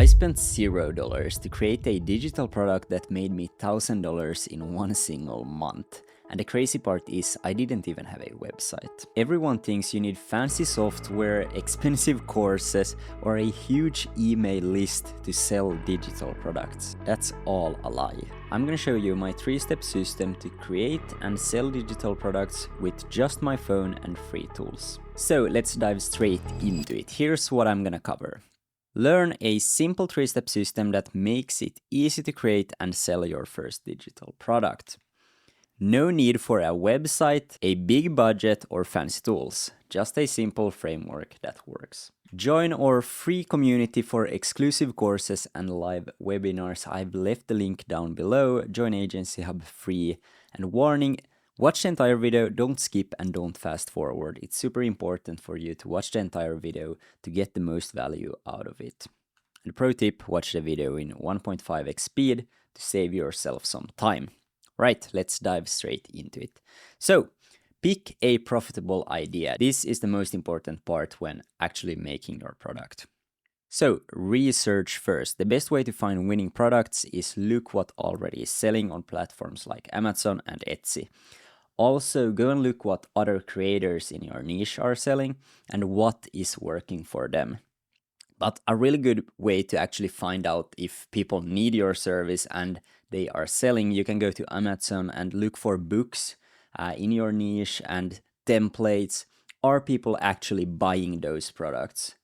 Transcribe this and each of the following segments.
I spent $0 to create a digital product that made me $1,000 in one single month. And the crazy part is, I didn't even have a website. Everyone thinks you need fancy software, expensive courses, or a huge email list to sell digital products. That's all a lie. I'm gonna show you my 3-step system to create and sell digital products with just my phone and free tools. So let's dive straight into it. Here's what I'm gonna cover. Learn a simple 3-step system that makes it easy to create and sell your first digital product. No need for a website, a big budget, or fancy tools. Just a simple framework that works. Join our free community for exclusive courses and live webinars. I've left the link down below. Join Agency Hub free. And warning, watch the entire video, don't skip and don't fast forward. It's super important for you to watch the entire video to get the most value out of it. And pro tip, watch the video in 1.5x speed to save yourself some time. Right, let's dive straight into it. So, pick a profitable idea. This is the most important part when actually making your product. So, research first. The best way to find winning products is look what already is selling on platforms like Amazon and Etsy. Also, go and look what other creators in your niche are selling and what is working for them. But a really good way to actually find out if people need your service and they are selling, you can go to Amazon and look for books in your niche and templates. Are people actually buying those products?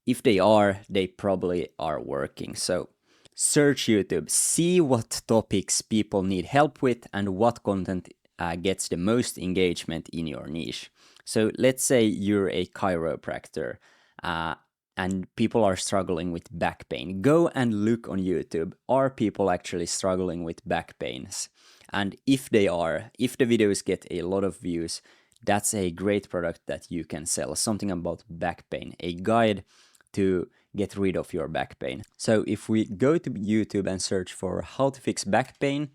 If they are, they probably are working. So search YouTube, see what topics people need help with and what content gets the most engagement in your niche. So let's say you're a chiropractor and people are struggling with back pain. Go and look on YouTube. Are people actually struggling with back pains? And if they are, if the videos get a lot of views, that's a great product that you can sell. Something about back pain, a guide to get rid of your back pain. So if we go to YouTube and search for how to fix back pain,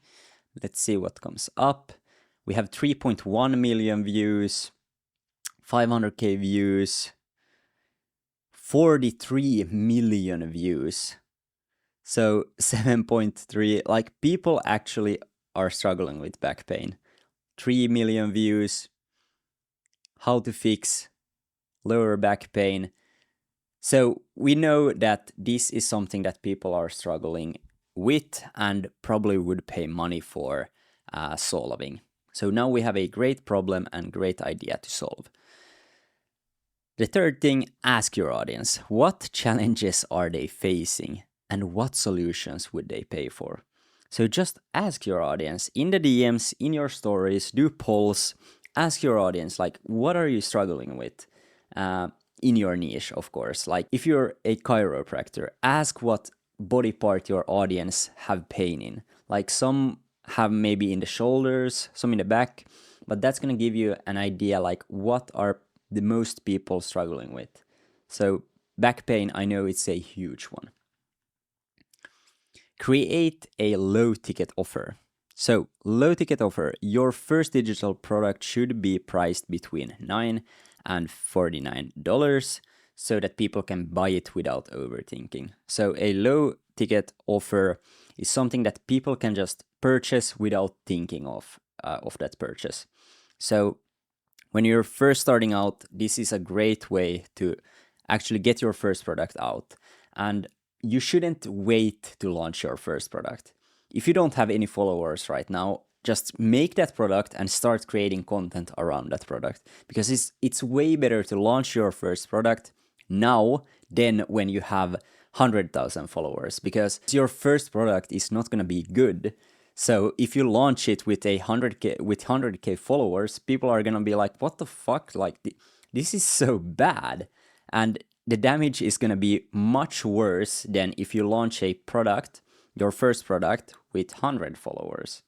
let's see what comes up. We have 3.1 million views, 500k views, 43 million views. So 7.3, like people actually are struggling with back pain. 3 million views, how to fix lower back pain. So we know that this is something that people are struggling with and probably would pay money for solving. So now we have a great problem and great idea to solve. The third thing, ask your audience. What challenges are they facing and what solutions would they pay for? So just ask your audience in the DMs, in your stories, do polls. Ask your audience, like, what are you struggling with in your niche, of course. Like, if you're a chiropractor, ask what body part your audience have pain in. Like, some have maybe in the shoulders, some in the back, but that's going to give you an idea, like, what are the most people struggling with. So back pain, I know it's a huge one. Create a low ticket offer. So low ticket offer, your first digital product should be priced between $9 and $49 so that people can buy it without overthinking. So a low ticket offer is something that people can just purchase without thinking of that purchase. So when you're first starting out, this is a great way to actually get your first product out. And you shouldn't wait to launch your first product. If you don't have any followers right now, just make that product and start creating content around that product. Because it's way better to launch your first product now than when you have 100,000 followers. Because your first product is not going to be good. So if you launch it with 100k followers, people are gonna be like, "What the fuck? Like, this is so bad," and the damage is gonna be much worse than if you launch a product, your first product, with 100 followers,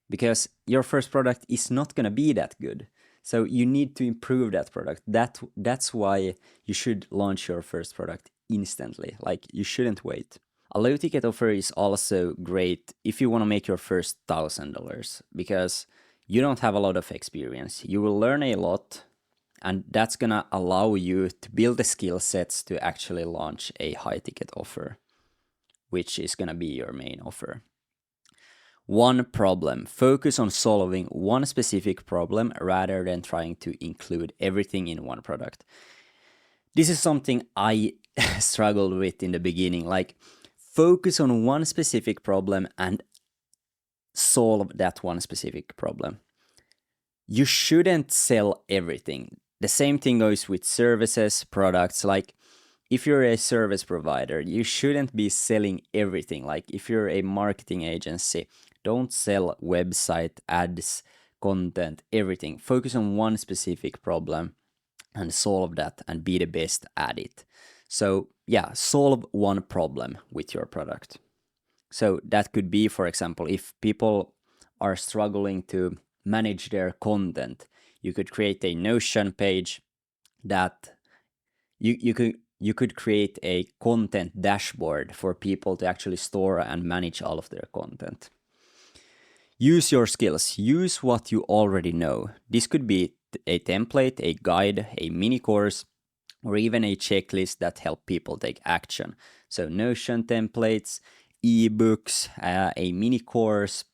because your first product is not gonna be that good. So you need to improve that product. That's why you should launch your first product instantly. Like, you shouldn't wait. A low ticket offer is also great if you want to make your first $1,000 because you don't have a lot of experience. You will learn a lot and that's gonna allow you to build the skill sets to actually launch a high ticket offer. which is going to be your main offer. One problem. Focus on solving one specific problem rather than trying to include everything in one product. This is something I struggled with in the beginning. Like, focus on one specific problem and solve that one specific problem. You shouldn't sell everything. The same thing goes with services, products. Like, if you're a service provider, you shouldn't be selling everything. Like, if you're a marketing agency, don't sell website, ads, content, everything. Focus on one specific problem and solve that and be the best at it. So yeah, solve one problem with your product. So that could be, for example, if people are struggling to manage their content, you could create a Notion page that you could create a content dashboard for people to actually store and manage all of their content. Use your skills. Use what you already know. This could be a template, a guide, a mini course, or even a checklist that help people take action. So Notion templates, ebooks, a mini course,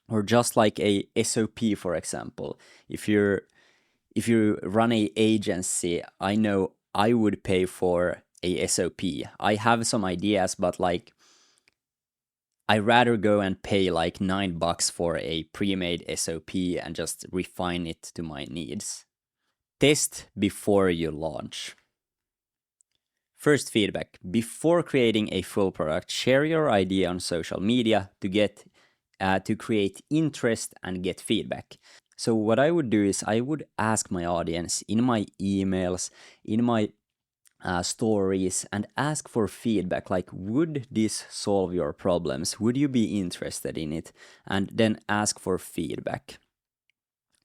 or just like a SOP, for example. If you run a agency, I know I would pay for a SOP. I have some ideas, but like, I rather go and pay like $9 for a pre-made SOP and just refine it to my needs. Test before you launch. First feedback. Before creating a full product, share your idea on social media to create interest and get feedback. So what I would do is I would ask my audience in my emails, in my stories, and ask for feedback. Like, would this solve your problems? Would you be interested in it? And then ask for feedback.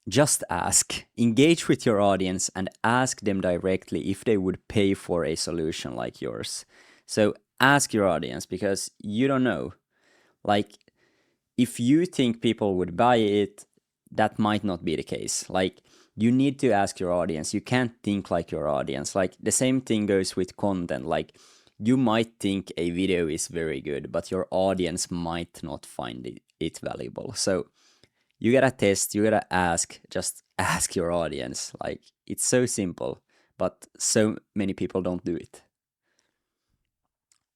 Just ask. Engage with your audience and ask them directly if they would pay for a solution like yours. So ask your audience, because you don't know. Like, if you think people would buy it, that might not be the case. Like, you need to ask your audience. You can't think like your audience. Like, the same thing goes with content. Like, you might think a video is very good, but your audience might not find it valuable. So you gotta test, you gotta ask, just ask your audience. Like, it's so simple, but so many people don't do it.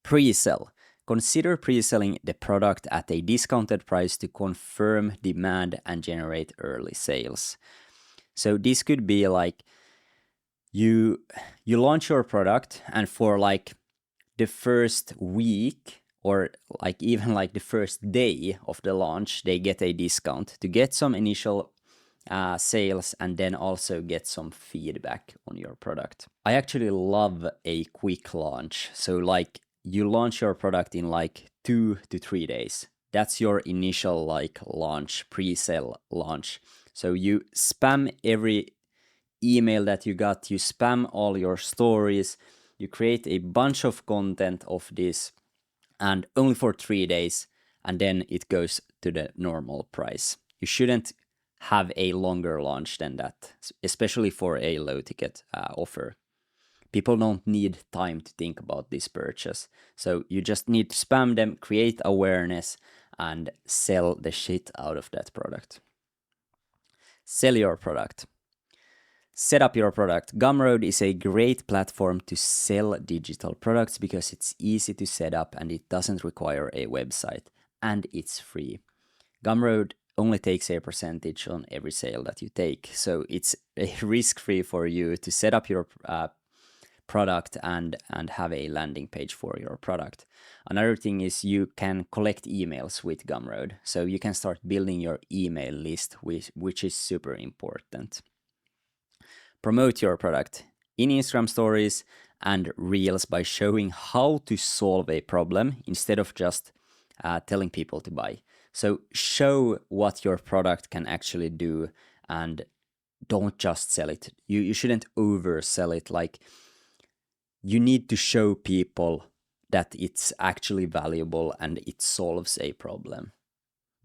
Pre-sell. Consider pre-selling the product at a discounted price to confirm demand and generate early sales. So this could be like, you launch your product, and for like the first week, or like even like the first day of the launch, they get a discount to get some initial sales and then also get some feedback on your product. I actually love a quick launch. So like, you launch your product in like 2 to 3 days. That's your initial like launch, pre-sale launch. So you spam every email that you got, you spam all your stories, you create a bunch of content of this, and only for 3 days, and then it goes to the normal price. You shouldn't have a longer launch than that, especially for a low ticket offer. People don't need time to think about this purchase. So you just need to spam them, create awareness, and sell the shit out of that product. Sell your product. Set up your product. Gumroad is a great platform to sell digital products because it's easy to set up and it doesn't require a website, and it's free. Gumroad only takes a percentage on every sale that you take, so it's risk-free for you to set up your product and have a landing page for your product. Another thing is you can collect emails with Gumroad, so you can start building your email list, which is super important. Promote your product in Instagram stories and Reels by showing how to solve a problem instead of just telling people to buy. So show what your product can actually do and don't just sell it. You shouldn't oversell it. Like, you need to show people that it's actually valuable and it solves a problem.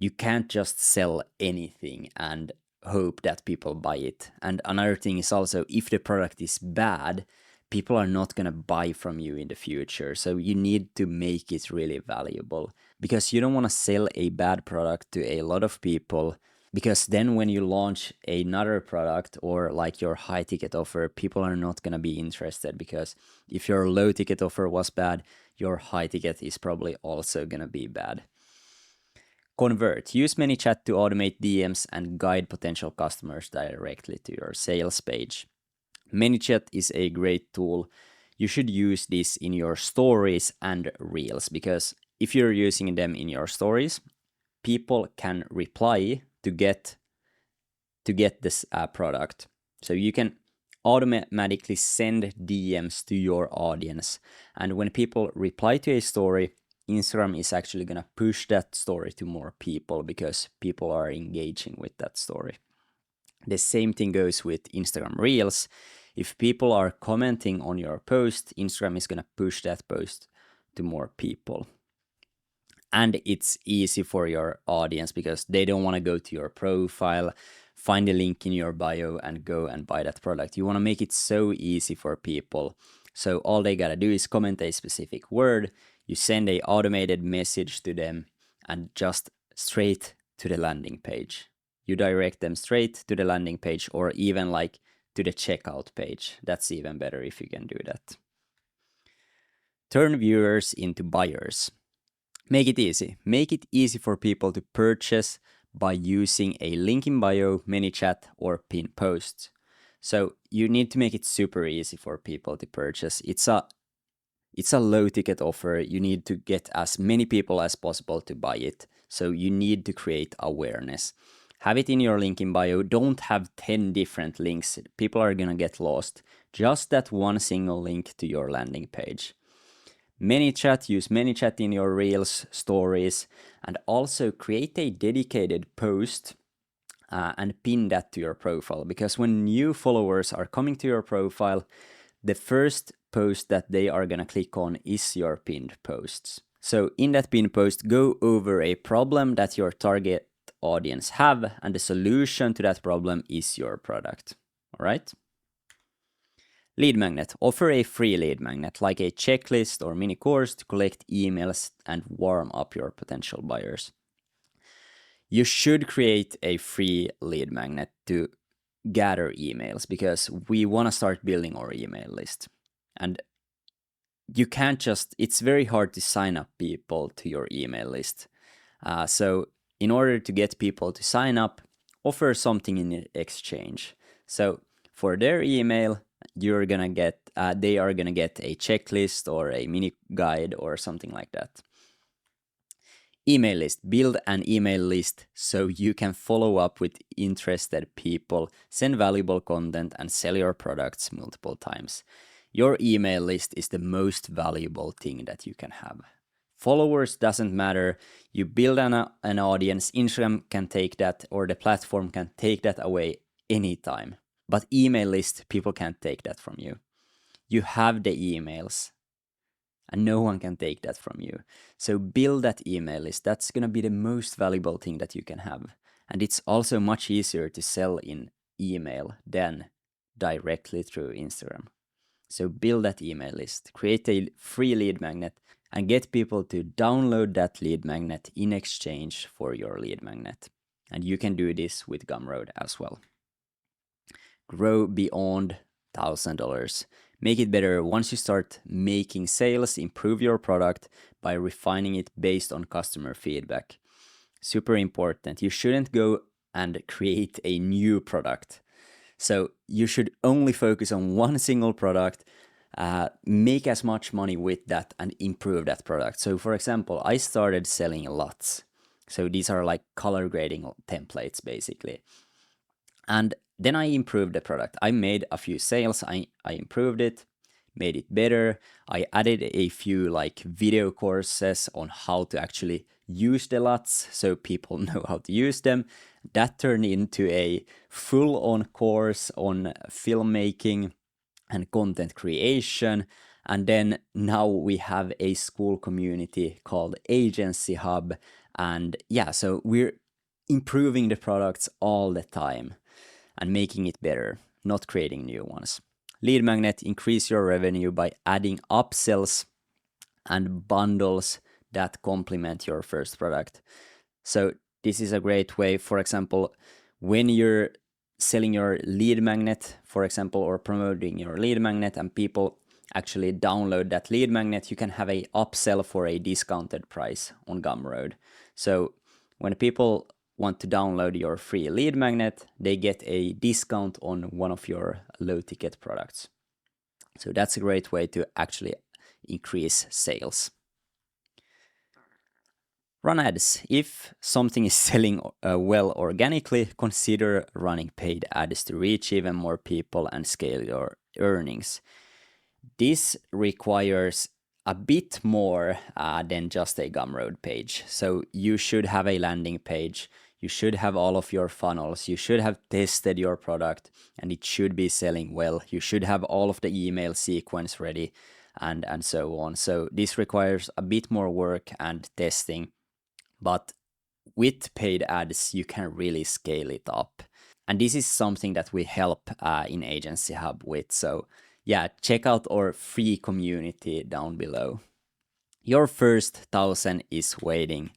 You can't just sell anything and hope that people buy it. And another thing is also, if the product is bad, people are not going to buy from you in the future. So you need to make it really valuable, because you don't want to sell a bad product to a lot of people, because then when you launch another product or like your high ticket offer, people are not going to be interested, because if your low ticket offer was bad, your high ticket is probably also going to be bad. Convert. Use ManyChat to automate DMs and guide potential customers directly to your sales page. ManyChat is a great tool. You should use this in your stories and reels, because if you're using them in your stories, people can reply to get this product. So you can automatically send DMs to your audience. And when people reply to a story, Instagram is actually going to push that story to more people, because people are engaging with that story. The same thing goes with Instagram Reels. If people are commenting on your post, Instagram is going to push that post to more people. And it's easy for your audience, because they don't want to go to your profile, find a link in your bio and go and buy that product. You want to make it so easy for people. So all they got to do is comment a specific word. You send a automated message to them and just straight to the landing page. You direct them straight to the landing page, or even like to the checkout page. That's even better if you can do that. Turn viewers into buyers. Make it easy. Make it easy for people to purchase by using a link in bio, ManyChat, or pin posts. So you need to make it super easy for people to purchase. It's a low ticket offer. You need to get as many people as possible to buy it. So you need to create awareness. Have it in your link in bio. Don't have 10 different links. People are going to get lost. Just that one single link to your landing page. ManyChat, use ManyChat in your Reels, stories, and also create a dedicated post and pin that to your profile. Because when new followers are coming to your profile, the first post that they are going to click on is your pinned posts. So in that pinned post, go over a problem that your target audience have, and the solution to that problem is your product. All right? Lead magnet. Offer a free lead magnet, like a checklist or mini course, to collect emails and warm up your potential buyers. You should create a free lead magnet to gather emails, because we want to start building our email list. And you can't just, it's very hard to sign up people to your email list. So in order to get people to sign up, offer something in exchange. So for their email, you're gonna get, they are gonna get a checklist or a mini guide or something like that. Email list. Build an email list so you can follow up with interested people, send valuable content, and sell your products multiple times. Your email list is the most valuable thing that you can have. Followers doesn't matter. You build an audience, Instagram can take that, or the platform can take that away anytime. But email list, people can't take that from you. You have the emails, and no one can take that from you. So build that email list. That's going to be the most valuable thing that you can have. And it's also much easier to sell in email than directly through Instagram. So build that email list, create a free lead magnet, and get people to download that lead magnet in exchange for your lead magnet. And you can do this with Gumroad as well. Grow beyond $1,000. Make it better once you start making sales. Improve your product by refining it based on customer feedback. Super important. You shouldn't go and create a new product. So you should only focus on one single product, make as much money with that, and improve that product. So for example, I started selling LUTs. So these are like color grading templates basically. And then I improved the product. I made a few sales, I improved it, made it better. I added a few like video courses on how to actually use the LUTs so people know how to use them. That turned into a full-on course on filmmaking and content creation. And then now we have a school community called Agency Hub. And yeah, so we're improving the products all the time and making it better, not creating new ones. lead magnet, increase your revenue by adding upsells and bundles that complement your first product. So this is a great way, for example, when you're selling your lead magnet, for example, or promoting your lead magnet and people actually download that lead magnet, you can have a upsell for a discounted price on Gumroad. So when people want to download your free lead magnet, they get a discount on one of your low ticket products. So that's a great way to actually increase sales. Run ads. If something is selling well organically, consider running paid ads to reach even more people and scale your earnings. This requires a bit more than just a Gumroad page. So you should have a landing page, you should have all of your funnels, you should have tested your product and it should be selling well. You should have all of the email sequence ready and so on. So this requires a bit more work and testing, but with paid ads, you can really scale it up. And this is something that we help in Agency Hub with. So yeah, check out our free community down below. Your first 1,000 is waiting.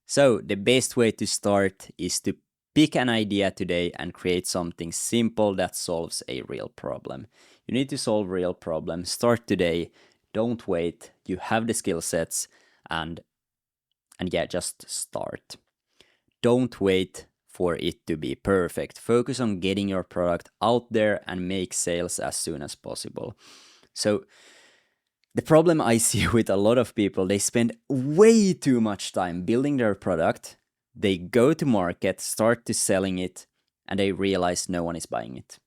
So the best way to start is to pick an idea today and create something simple that solves a real problem. You need to solve real problems. Start today. Don't wait. You have the skill sets and yeah, just start. Don't wait for it to be perfect. Focus on getting your product out there and make sales as soon as possible. So the problem I see with a lot of people, they spend way too much time building their product. They go to market, start to selling it, and they realize no one is buying it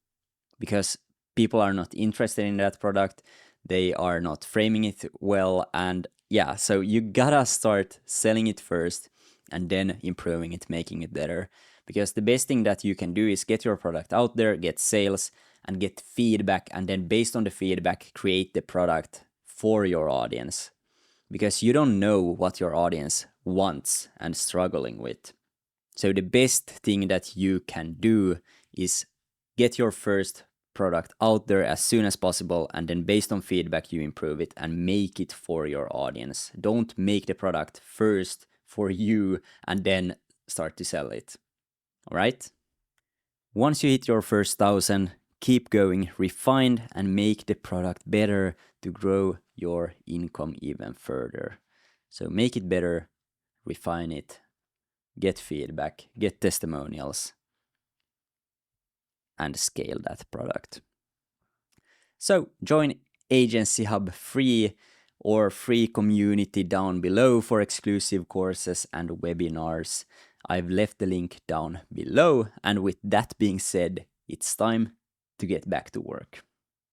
because people are not interested in that product. They are not framing it well. And yeah, so you gotta start selling it first and then improving it, making it better. Because the best thing that you can do is get your product out there, get sales, and get feedback, and then based on the feedback, create the product for your audience. Because you don't know what your audience wants and struggling with. So the best thing that you can do is get your first product out there as soon as possible, and then based on feedback, you improve it and make it for your audience. Don't make the product first for you and then start to sell it. All right? Once you hit your first 1,000, keep going, refine and make the product better to grow your income even further. So make it better, refine it, get feedback, get testimonials, and scale that product. So join Agency Hub free or free community down below for exclusive courses and webinars. I've left the link down below. And with that being said, it's time to get back to work.